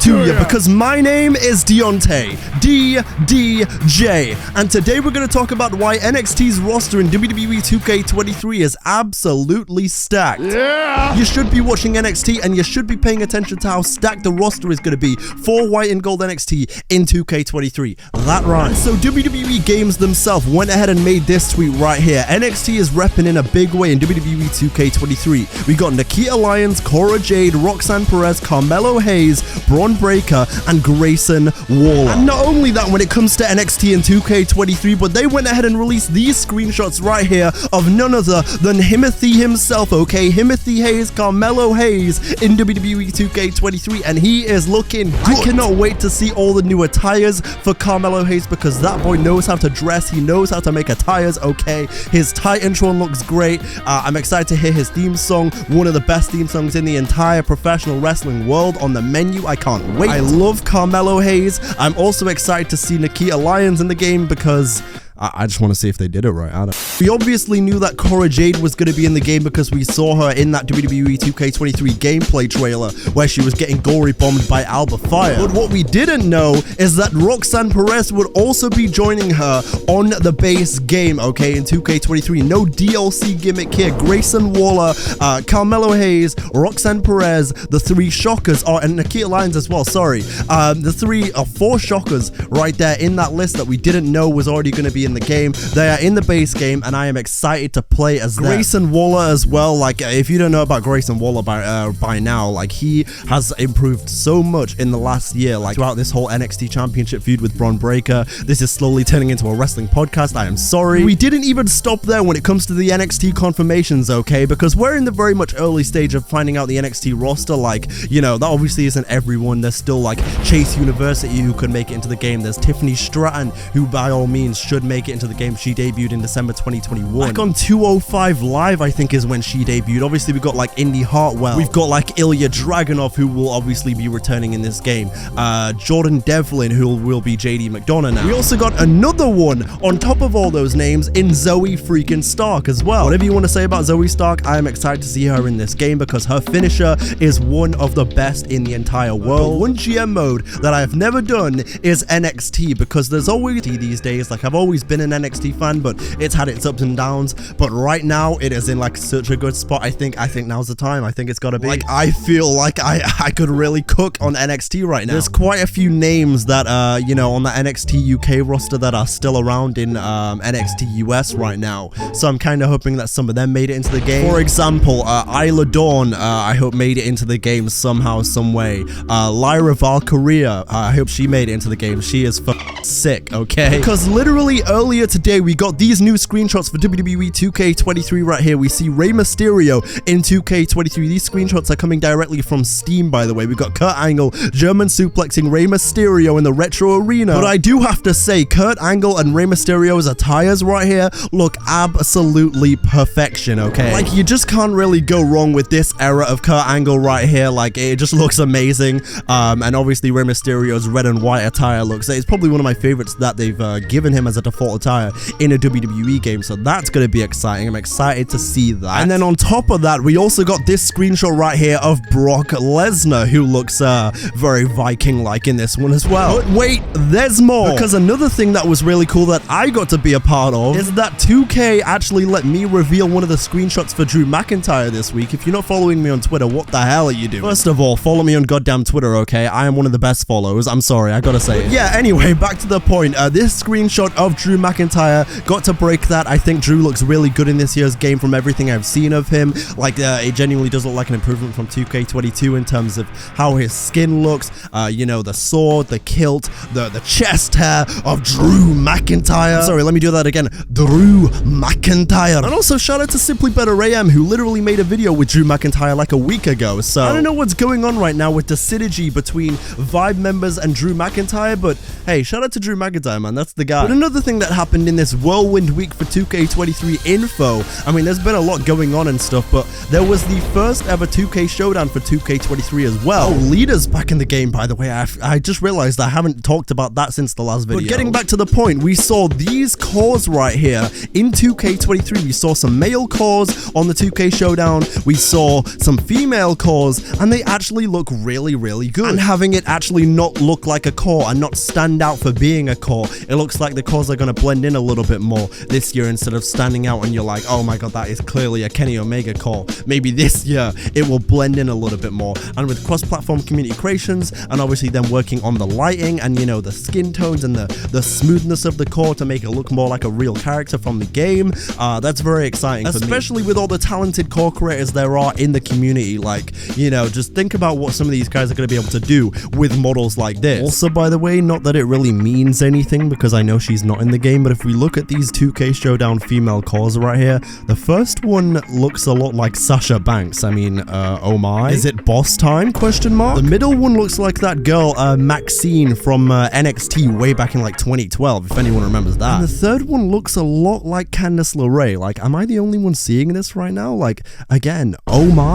to you because my name is Deonte, DDJ, and today we're going to talk about why NXT's roster in WWE 2K23 is absolutely stacked. Yeah! You should be watching NXT and you should be paying attention to how stacked the roster is going to be for white and gold NXT in 2K23. That right. And so WWE Games themselves went ahead and made this tweet right here. NXT is repping in a big way in WWE 2K23. We got Nikita Lyons, Cora Jade, Roxanne Perez, Carmelo Hayes, Braun Breaker, and Grayson Waller. And not only that, when it comes to NXT in 2K23, but they went ahead and released these screenshots right here of none other than Himothy himself, okay? Himothy Hayes, Carmelo Hayes in WWE 2K23, and he is looking good. I cannot wait to see all the new attires for Carmelo Hayes because that boy knows how to dress. He knows how to make attires, okay? His Titantron looks great. I'm excited to hear his theme song, one of the best theme songs in the entire professional wrestling world on the menu. I can't wait. I love Carmelo Hayes. I'm also excited to see Nikita Lyons in the game because I just want to see if they did it right. We obviously knew that Cora Jade was going to be in the game because we saw her in that WWE 2K23 gameplay trailer where she was getting gory bombed by Alba Fire. But what we didn't know is that Roxanne Perez would also be joining her on the base game, okay, in 2K23. No DLC gimmick here. Grayson Waller, Carmelo Hayes, Roxanne Perez, the three shockers, and Nikita Lyons as well, sorry. The four shockers right there in that list that we didn't know was already going to be in the game. They are in the base game and I am excited to play as them. Grayson Waller as well. Like, if you don't know about Grayson Waller by now, like, he has improved so much in the last year, like throughout this whole NXT championship feud with Braun Breaker. This is slowly turning into a wrestling podcast. I am sorry. We didn't even stop there when it comes to the NXT confirmations, okay, because we're in the very much early stage of finding out the NXT roster. Like, you know, that obviously isn't everyone. There's still like Chase University who could make it into the game. There's Tiffany Stratton who by all means should make it into the game. She debuted in December 2021. Back on 205 Live, I think, is when she debuted. Obviously, we've got like Indy Hartwell. We've got like Ilya Dragunov, who will obviously be returning in this game. Jordan Devlin, who will be JD McDonough now. We also got another one on top of all those names in Zoe freaking Stark as well. Whatever you want to say about Zoe Stark, I am excited to see her in this game because her finisher is one of the best in the entire world. One GM mode that I have never done is NXT because there's always these days, like, I've always been an NXT fan, but it's had its ups and downs. But right now it is in like such a good spot. I think now's the time. I think it's got to be. Like, I feel like I could really cook on NXT right now. There's quite a few names that you know, on the NXT UK roster that are still around in NXT US right now. So I'm kind of hoping that some of them made it into the game. For example, Isla Dawn, I hope made it into the game somehow, some way. Lyra Valkyria, I hope she made it into the game. She is sick, okay? Because literally earlier today we got these new screenshots for WWE 2K23 right here. We see Rey Mysterio in 2K23. These screenshots are coming directly from Steam, by the way. We've got Kurt Angle German suplexing Rey Mysterio in the Retro Arena. But I do have to say, Kurt Angle and Rey Mysterio's attires right here look absolutely perfection, okay? Like, you just can't really go wrong with this era of Kurt Angle right here. Like, it just looks amazing. And obviously Rey Mysterio's red and white attire looks, it's probably one of my favorites that they've given him as a default attire in a WWE game, so that's going to be exciting. I'm excited to see that. And then on top of that, we also got this screenshot right here of Brock Lesnar, who looks very Viking-like in this one as well. But wait, there's more, because another thing that was really cool that I got to be a part of is that 2K actually let me reveal one of the screenshots for Drew McIntyre this week. If you're not following me on Twitter, what the hell are you doing? First of all, follow me on goddamn Twitter, okay? I am one of the best followers. I'm sorry, I gotta say it. Yeah, anyway, back to the point. This screenshot of Drew McIntyre got to break that. I think Drew looks really good in this year's game from everything I've seen of him. Like, it genuinely does look like an improvement from 2K22 in terms of how his skin looks. You know, the sword, the kilt, the chest hair of Drew McIntyre. Sorry, let me do that again. Drew McIntyre. And also shout out to Simply Better AM, who literally made a video with Drew McIntyre like a week ago. So I don't know what's going on right now with the synergy between Vibe members and Drew McIntyre, but hey, shout out out to Drew McIntyre, man. That's the guy. But another thing that happened in this whirlwind week for 2K23 info, I mean, there's been a lot going on and stuff, but there was the first ever 2K showdown for 2K23 as well. Oh, leaders back in the game, by the way. I just realized I haven't talked about that since the last video. But getting back to the point, we saw these cores right here in 2K23. We saw some male cores on the 2K showdown. We saw some female cores, and they actually look really, really good. And having it actually not look like a core and not stand out for being a core, it looks like the cores are going to blend in a little bit more this year instead of standing out and you're like, oh my god, that is clearly a Kenny Omega core. Maybe this year it will blend in a little bit more. And with cross-platform community creations, and obviously them working on the lighting and, you know, the skin tones and the smoothness of the core to make it look more like a real character from the game, that's very exciting, especially with all the talented core creators there are in the community. Like, you know, just think about what some of these guys are going to be able to do with models like this. Also, by the way, not that it really means anything because I know she's not in the game, but if we look at these 2K showdown female cores right here, the first one looks a lot like Sasha Banks. I mean, oh my. Is it boss time? Question mark. The middle one looks like that girl, Maxine from NXT way back in like 2012, if anyone remembers that. And the third one looks a lot like Candice LeRae. Like, am I the only one seeing this right now? Like, again, oh my.